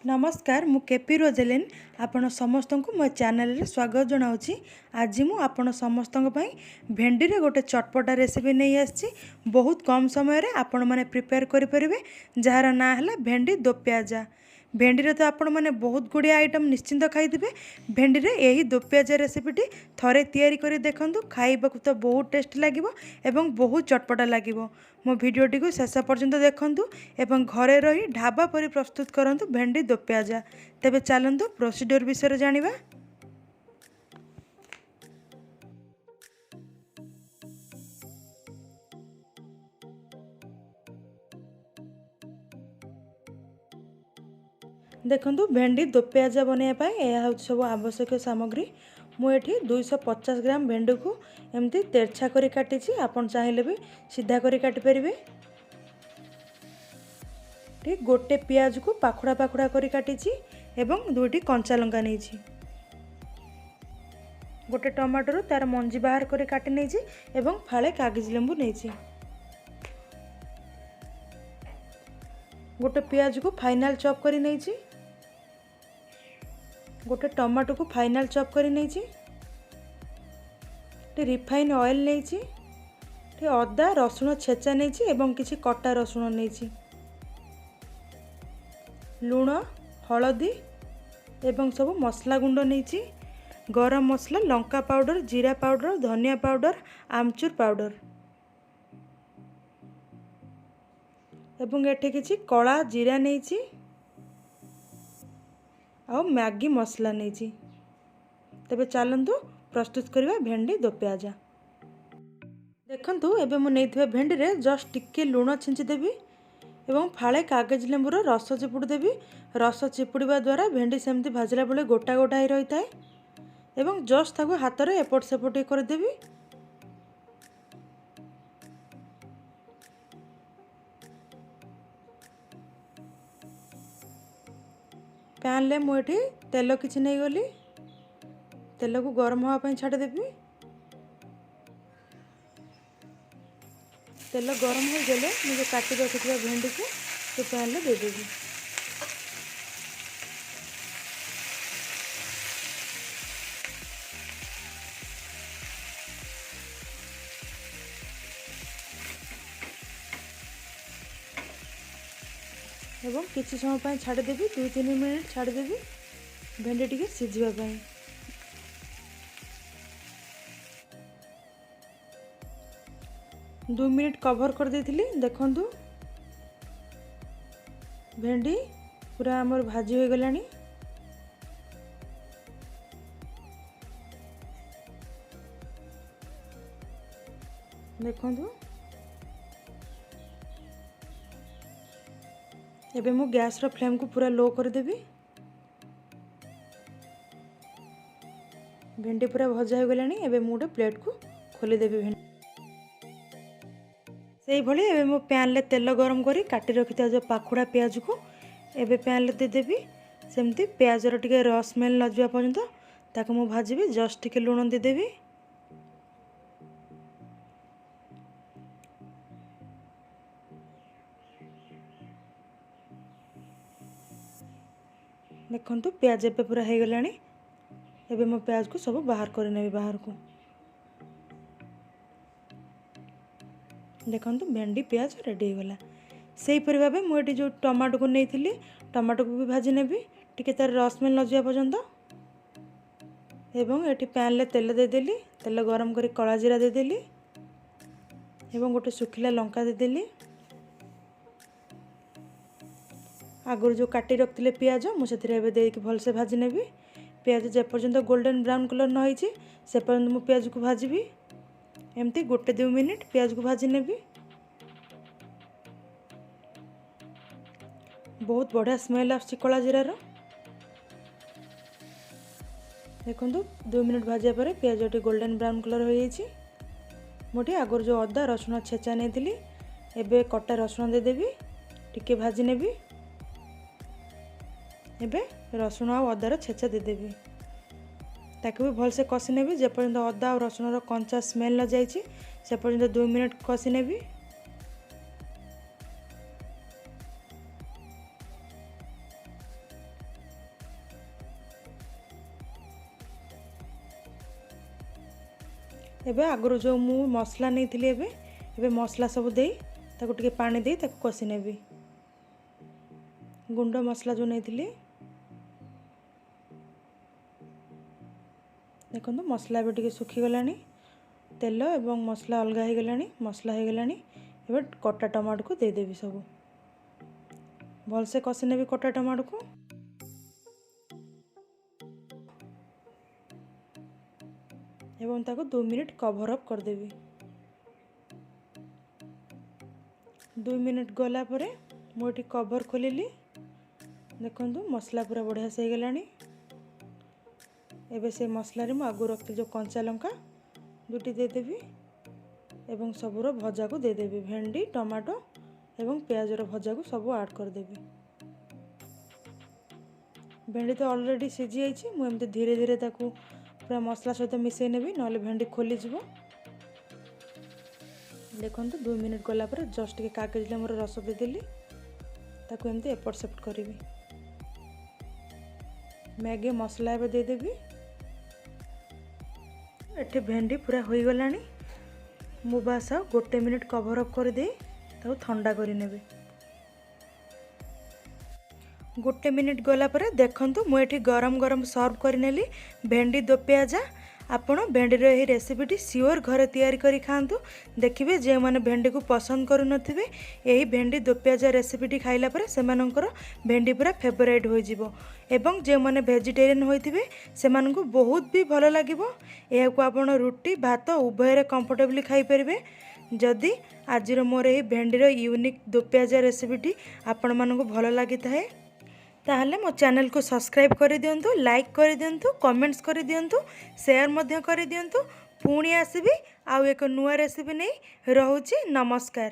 नमस्कार मु केपी रोजेलिन आपण समस्त को मो चैनल रे स्वागत जनाऊँगी। आज मु आपण समस्त भेंडी रे गोटे चटपटा रेसिपी नहीं आसी बहुत कम समय रे आपण माने प्रिपेयर करि परिबे जार ना है भेंडी दोप्याजा। भेंडी रे तो आपण माने बहुत गुड़िया आइटम निश्चिंत खाइबे। भेंडी रे यही दोप्याजा रेसिपीटी थरे तैयारी करि देखंतु, खाइबाकू तो बहुत टेस्ट लागिवो एवं बहुत चटपटा लागिवो। मो भिडियोटी को शेष पर्यंत देखंतु एवं घरे रही ढाबा परि प्रस्तुत करंतु भेंडी दोप्याजा। तेबे चलंतु प्रोसीड्योर विषय जानिबा। देखंतु भेंडी दोप्याजा बनैया यह हूँ सब आवश्यक सामग्री। मुझे 250 ग्राम भेंडी को एमती तेरछा करी काटी। आपन चाहिए भी सीधा करी काटी परिबे। ठीक गोटे पियाज को पाखुड़ा पाखुड़ा करी काटी एवं दुईटी कंचा लंका नहीं। गोटे टमाटर तार मंजी बाहर करी काटी नहीं एवं फाळे कागज लेंबू नहीं। गोटे पियाज को फाइनल चॉप करी नहीं। गोटे टमाटो को फाइनल चॉप करी नहीं। रिफाइन ऑयल नहीं। अदा रसुण छेचा नहीं एवं किसी कटा रसुण नहीं। लुण हलदी एवं सब मसला गुंड नहीं। गरम मसला, लंका पाउडर, जीरा पाउडर, धनिया पाउडर, आमचूर पाउडर एवं एठे किसी कला जीरा नहीं आ मैगी मसला नहीं। तेबे चलंतु प्रस्तुत करवा भेंडी दोप्याजा। देखंतु एबे मु नेइथिबा भेंडी रे जस्ट टिके लुण छिंची देबी एवं फाळे कागज लेंबूर रस चिपुड़ी देबी। रस चिपुड़िबा द्वारा भेंडी सेमती भाजला बेले गोटा गोटा ही रही थाए एवं जस्ट ताको हाथ रे एपट सेपट कर देबी। पैन ले मुझे तेल किसी नहीं गली। तेल को गरम होगा छाड़देवी। तेल गरम हो गले मुझे काटी रखी भेंडी को तो पैन ले देदेवी। एवं किसी समय छाड़देवी, 2-3 मिनट छाड़देवी भेंडी टिके सिझापी। 2 मिनट कवर कर देथिली। देखंतु भेंडी पूरा आमर भाजी हो गलानी। देखंतु एबे मु गैस रो फ्लेम को पूरा लो कर देबी। भेंडी पूरा भजा हो गलानी। एबे मु गोटे प्लेट को खोली देबी। भेंडी से भली एबे मु पैन ले तेल गरम करी काटी रखी था जो पाखुड़ा पियाज को एबे पैन ले दे देबी। सेमती पियाज रो टिके रस स्मेल न जावा पर्यंत ताको मु भाजीबी। जस्ट टिके लूण दे देबी। देखंतु प्याज एबे पूरा हो गलानी। एबे मो प्याज को सब बाहर कर नेबी बाहर को। देखंतु भेंडी प्याज रेडी हो गला। सेही परि भाबे मोटी जो टमाटो को नहीं थिली टमाटो को भी भाजी नेबी टिके तार रस स्मेल न जावा पर्यंत। एवं एटी पैन ले तेल दे देली। तेल गरम करी कला जीरा दे देली एवं गोटे सुखिला लंका दे देली। आगुर जो काटी रखते पियाज मुझे देके भलसे भाजी नेबी। पियाज जे पर्यंत गोल्डन ब्राउन कलर न होई से पर्यंत मु पियाज को भाजीबी। एमती 1-2 मिनट पियाज को भाजी नेबी। बहुत बढ़िया स्मेल आछि कला जीरार। देखंतु 2 मिनट भाजिया पर पियाज टी गोल्डन ब्राउन कलर हो जाइछि। मोटी आगुर जो अदा रसुण छेचा नहीं एबे कटा रसुण दे देबी टिके भाजी नेबी। एबे रसुण आ अदार छेचा दे देबी। ताकि भी भलसे कषि नेबी जे पर्यंत अदा और रसुण कंचा स्मेल न जाइछि से पर्यंत 2 मिनट कषि नेबी। एबे आगुरु जो मु मसला नहीं थी एबे मसला सब दे ताको टिके पानी दे ताको कसी नेबी। गुंड मसला जो नहीं थी देखो मसला भी टिके सुखी गलानी, तेल एवं मसला अलग हो गलानी, मसला हो गलानी। एबे कटा टमाटो को दे देबी सब भल से कसी नेबी कटा टमाटो को। एवं ताको 2 मिनट कवर अप कर देबी। 2 मिनट गला परे मोटी कवर खोलिली देखो मसला पूरा बढ़िया से हो गलानी। एबे से मसला रे मु आगु रखते जो कंचा लंका दुटी दे देबी एवं सबुर भजा को दे देबी। भेंडी टमाटो एवं प्याजर भजा को सब ऐड कर देबी। भेंडी तो ऑलरेडी सिझी जाइए, मु एमती धीरे धीरे ताकू पूरा मसला सहित मिसई नेबी नले भेंडी खोली जीवो। देखो 2 मिनट गला पर जस्ट के कागज मोर रस दे देली ताकू एमती एपट सेपट करी। मैगे मसला एबे दे देबी। एठे भेंडी पूरा हो गलानी। मु बास 1 मिनट कवर अप कर दे ताकू ठंडा करी नेबे। 1 मिनट गला पर देखंतु मु एठी गरम गरम सर्व कर नेली भेंडी दो प्याजा। आपण भेंडी रो यही रेसिपीटी सियोर घरे तैयारी करी खांतु। देखिबे जे माने भेंडी को पसंद करू नथिबे यही भेंडी दो प्याजा रेसिपीटी खाइला पर सेमानकर भेंडी पूरा फेवरेट हो जिवो। एवं जे माने वेजिटेरियन होइथिबे सेमानकु बहुत भी भलो लागिवो। एहा को आपण रोटी भात उभय रे कंफर्टेबली खाइ परिबे। जदि आजिर मोर यही भेंडी रो यूनिक दो प्याजा रेसिपीटी आपण मानकु भलो लागि थाए ताहले मो चैनल को सब्सक्राइब कर दियंतु, लाइक कर दियंतु, कमेंट्स कर दियंतु, शेयर मध्य कर दियंतु। पुणी आसीबी आउ एक नुआ रेसिपी नहीं। रहूची नमस्कार।